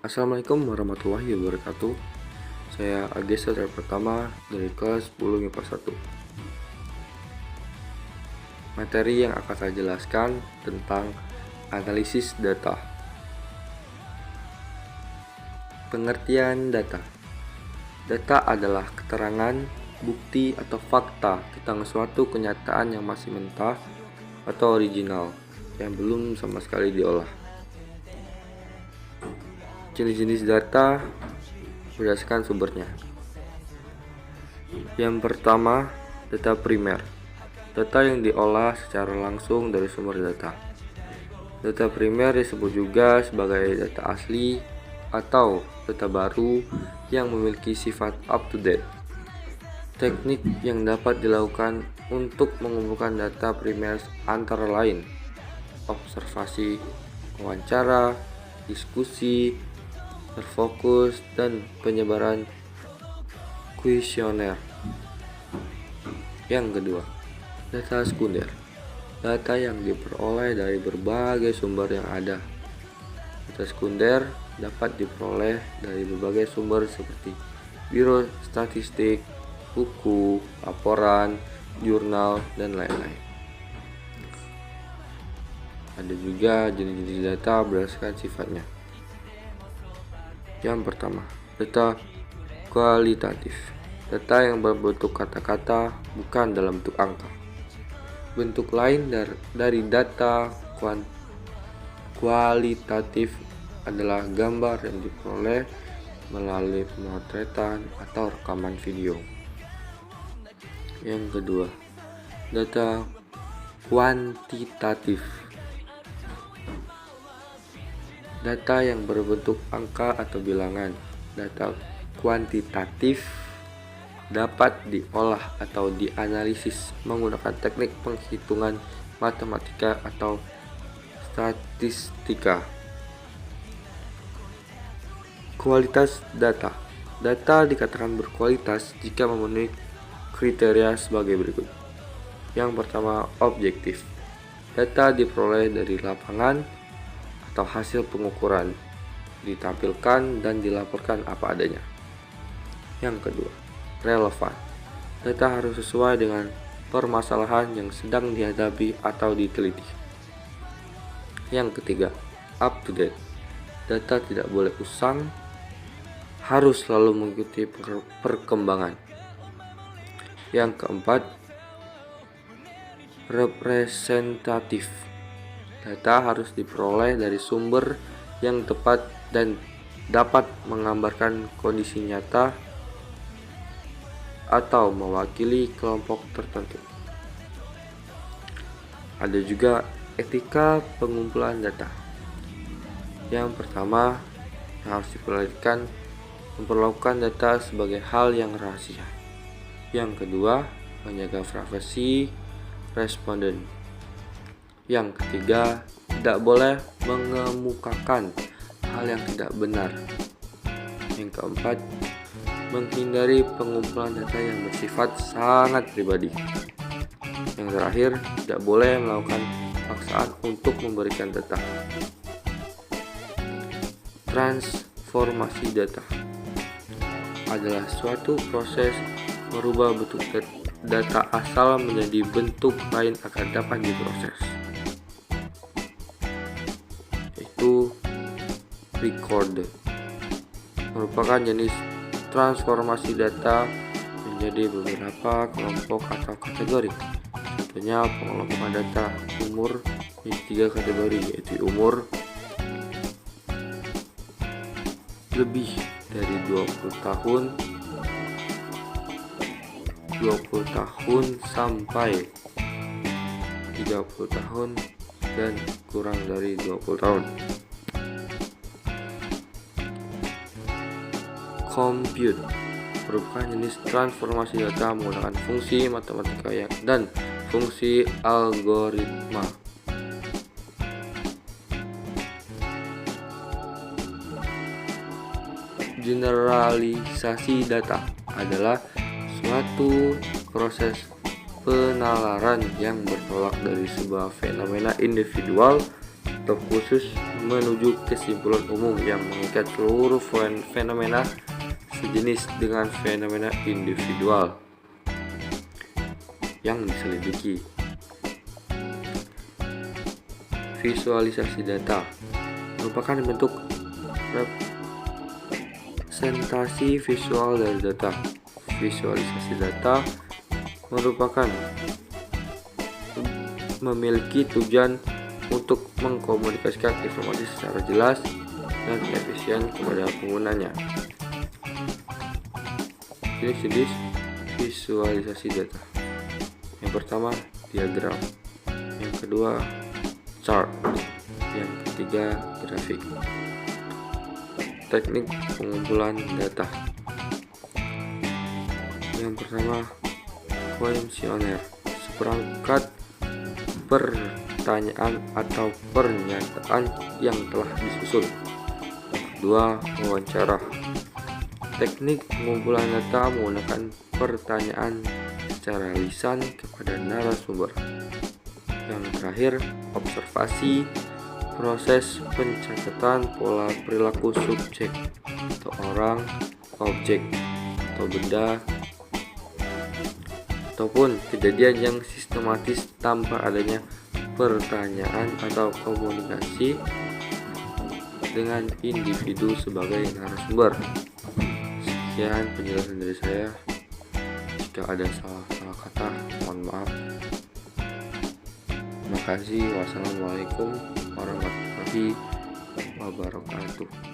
Assalamualaikum warahmatullahi wabarakatuh. Saya Agesa dari pertama dari kelas 10 MIPA 1. Materi yang akan saya jelaskan tentang analisis data. Pengertian data. Data adalah keterangan, bukti atau fakta tentang suatu kenyataan yang masih mentah atau original yang belum sama sekali diolah. Jenis-jenis data berdasarkan sumbernya. Yang pertama, data primer. Data yang diolah secara langsung dari sumber data. Data primer disebut juga sebagai data asli atau data baru yang memiliki sifat up-to-date. Teknik yang dapat dilakukan untuk mengumpulkan data primer antara lain observasi, wawancara, diskusi, terfokus, dan penyebaran kuesioner. Yang kedua, data sekunder. Data yang diperoleh dari berbagai sumber yang ada. Data sekunder dapat diperoleh dari berbagai sumber seperti biro statistik, buku, laporan, jurnal, dan lain-lain. Ada juga jenis-jenis data berdasarkan sifatnya. Yang pertama, data kualitatif. Data yang berbentuk kata-kata bukan dalam bentuk angka. Bentuk lain dari data kualitatif adalah gambar yang diperoleh melalui pemotretan atau rekaman video. Yang kedua, data kuantitatif. Data yang berbentuk angka atau bilangan. Data kuantitatif dapat diolah atau dianalisis menggunakan teknik penghitungan matematika atau statistika. Kualitas data. Data dikatakan berkualitas jika memenuhi kriteria sebagai berikut. Yang pertama, objektif. Data diperoleh dari lapangan atau hasil pengukuran, ditampilkan dan dilaporkan apa adanya. Yang kedua, relevan. Data harus sesuai dengan permasalahan yang sedang dihadapi atau diteliti. Yang ketiga, up to date. Data tidak boleh usang, harus selalu mengikuti perkembangan. Yang keempat, representatif. Data harus diperoleh dari sumber yang tepat dan dapat menggambarkan kondisi nyata atau mewakili kelompok tertentu. Ada juga etika pengumpulan data. Yang pertama, harus diperhatikan memperlakukan data sebagai hal yang rahasia. Yang kedua, menjaga privasi responden. Yang ketiga, tidak boleh mengemukakan hal yang tidak benar. Yang keempat, menghindari pengumpulan data yang bersifat sangat pribadi. Yang terakhir, tidak boleh melakukan paksaan untuk memberikan data. Transformasi data adalah suatu proses merubah bentuk data asal menjadi bentuk lain agar dapat diproses. Record merupakan jenis transformasi data menjadi beberapa kelompok atau kategori. Contohnya pengelompokan data umur menjadi 3 kategori, yaitu umur lebih dari 20 tahun sampai 30 tahun dan kurang dari 20 tahun. Compute merupakan jenis transformasi data menggunakan fungsi matematika dan fungsi algoritma. Generalisasi data adalah suatu proses penalaran yang bertolak dari sebuah fenomena individual atau khusus menuju kesimpulan umum yang mengikat seluruh fenomena sejenis dengan fenomena individual yang diselidiki. Visualisasi data merupakan bentuk representasi visual dari data. Visualisasi data merupakan memiliki tujuan untuk mengkomunikasikan informasi secara jelas dan efisien kepada penggunanya. Jenis-jenis visualisasi data. Yang pertama, diagram. Yang kedua, chart. Yang ketiga, grafik. Teknik pengumpulan data. Yang pertama, kuesioner. Seperangkat pertanyaan atau pernyataan yang telah disusun. Kedua, wawancara. Teknik pengumpulan data menggunakan pertanyaan secara lisan kepada narasumber. Yang terakhir, observasi. Proses pencatatan pola perilaku subjek atau orang, objek atau benda, ataupun kejadian yang sistematis tanpa adanya pertanyaan atau komunikasi dengan individu sebagai narasumber. Sekian penjelasan dari saya. Jika ada salah kata, mohon maaf. Terima kasih. Wassalamualaikum warahmatullahi wabarakatuh.